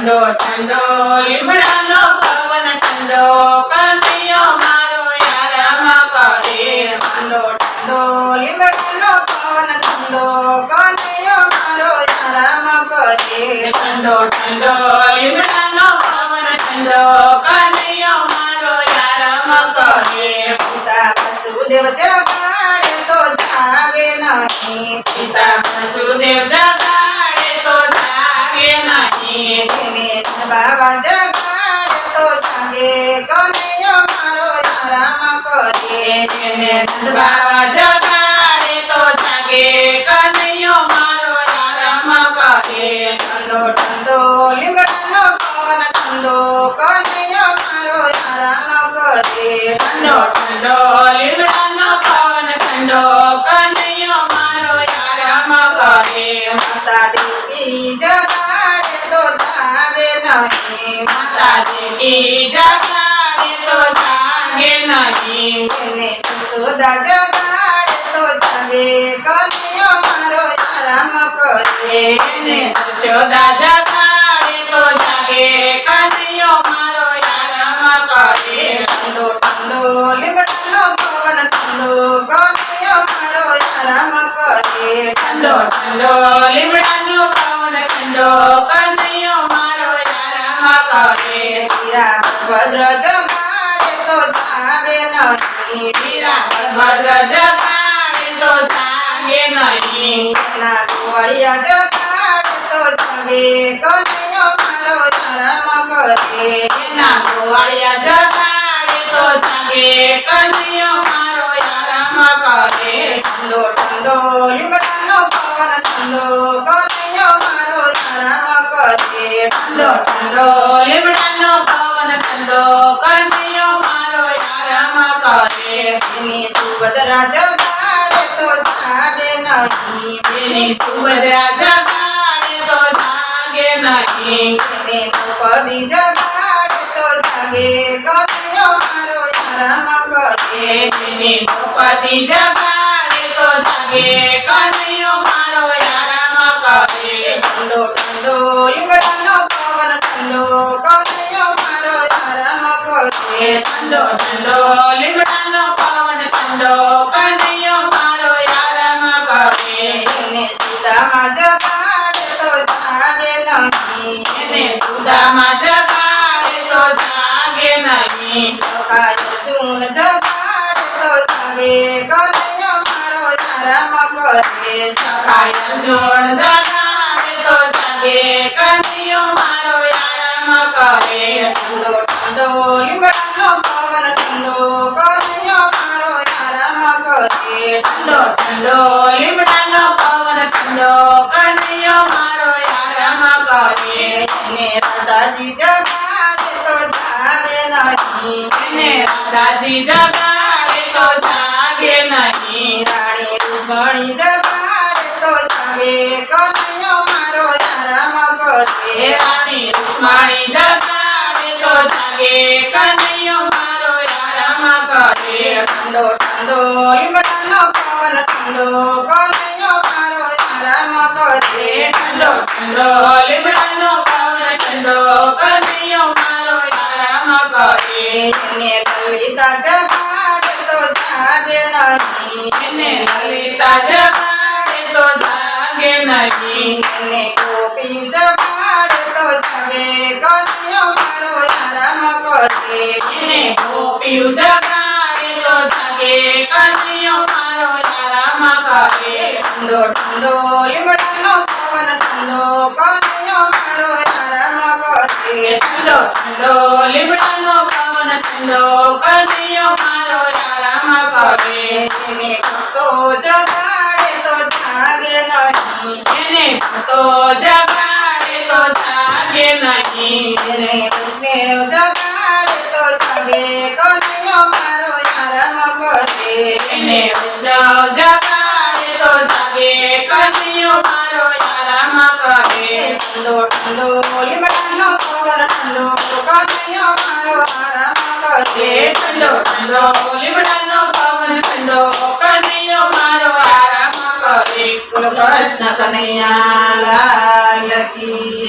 ઠંડો ઠંડો લીમડાનો પવન ઠંડો કનૈયો મારો આરામ કરે. ઠંડો ઠંડો લીમડાનો પવન ઠંડો કનૈયો મારો આરામ કરે. ઠંડો ઠંડો લીમડાનો પવન ઠંડો કનૈયો મારો આરામ કરે. પિતા વસુદેવ જગાડે તો જાગે નહીં. પિતા વસુદેવ જગાડે તો જાગે નહીં. એને બાબા જગાડે તો જાગે કનૈયો મારો આરામ કરે. જેને નંદ બાવા જગાડે તો જાગે કનૈયો મારો આરામ કરે. ઠંડો ઠંડો લીમડાનો પવન ઠંડો કનૈયો મારો આરામ કરે. ઠંડો ઠંડો લીમડાનો પવન ઠંડો કનૈયો મારો આરામ કરે. માતા દેવી જગાડે તો જાગે નહીં. માતા દેવી જગાડે તો જાગે નહીં. એને યશોદા જગાડે તો જાગે કનૈયો મારો આરામ કરે. એને યશોદા જગાડે તો જાગે કનૈયો મારો આરામ કરે. ઠંડો ઠંડો લીમડાનો પવન ઠંડો કનૈયો મારો આરામ કરે. ઠંડો ઠંડો લીમડાનો પવન ઠંડો કનૈયો મારો આરામ કરે. વીરા ભદ્ર જગાડે તો જાગે નહીં. વીરા બળભદ્ર જગાડે તો જાગે નહીં. એના ગોવાળિયા જગાડે તો જાગે કનૈયો મારો આરામ કરે. એના ગોવાળિયા જગાડે તો જાગે કનૈયો મારો આરામ કરે. ઠંડો ઠંડો લીમડાનો પવન ઠંડો કનૈયો મારો આરામ કરે. ઠંડો ઠંડો લીમડાનો પવન ઠંડો કનૈયો મારો આરામ કરે. એની સુભદ્રા જગાડે તો જાગે નહીં. એની સુભદ્રા જગાડે તો જાગે નહીં. એને દ્રૌપદી જગાડે તો જાગે કનૈયો મારો આરામ કરે. એની દ્રૌપદી જગાડે તો જાગે કનૈયો મારો આરામ કરે. ઠંડો ઠંડો લીમડાનો પવન ઠંડો કનૈયો મારો આરામ કરે. ઠંડો ઠંડો લીમડાનો પવન ઠંડો કનૈયો મારો આરામ કરે. એને સીતામાં જગાડે તો જાગે નહીં. એને સુદામા જગાડે તો જાગે નહીં. સખા અર્જુન જગાડે તો જાગે કનૈયો મારો આરામ કરે. સખાય અર્જુન જગાડે તો જાગે કનૈયો મારો આરામ કરે. ઠંડો ઠંડો લીમડાનો પવન ઠંડો કનૈયો મારો આરામ કરે. ઠંડો ઠંડો લીમડાનો પવન ઠંડો કનૈયો મારો આરામ કરે. એને રાધાજી જગાડે તો જાગે નહીં. એને રાધાજી જગાડે તો જાગે નહીં. રાણી રૂક્મણી જગાડે તો જાગે કનૈયો મારો આરામ કરે. રાણી રૂક્મણી જગાડે તો જાગે કનૈયો મારો આરામ કરે. ઠંડો ઠંડો લીમડાનો પવન ઠંડો કનૈયો મારો આરામ કરે. ઠંડો ઠંડો લીમડાનો પવન ઠંડો કનૈયો મારો આરામ કરે. એને લલિતા જગાડે તો જાગે નહીં. એને લલિતા જગાડે તો જાગે નહીં. એને ગોપી જગાડે તો જાગે કનૈયો મારો આરામ કરે. એને ગોપીયું જગાડે તો જાગે કનૈયો મારો આરામ કરે. ઠંડો ઠંડો લીમડાનો પવન ઠંડો કનૈયો મારો આરામ કરે. ઠંડો ઠંડો લીમડાનો પવન ઠંડો કનૈયો મારો આરામ કરે. એને ભક્તો જગાડે તો જાગે નહીં. એને ભક્તો જગાડે તો જાગે નહીં. એને વૈષ્ણવ જગાડે તો જાગે કનૈયો મારો આરામ કરે. એને વૈષ્ણવ જગાડે તો જાગે કનૈયો મારો આરામ કરે. ઠંડો ઠંડો લીમડાનો પવન ઠંડો કનૈયો મારો આરામ કરે. ઠંડો ઠંડો લીમડાનો પવન ઠંડો કનૈયો મારો આરામ કરે. કૃષ્ણ કનૈયા લાલ કી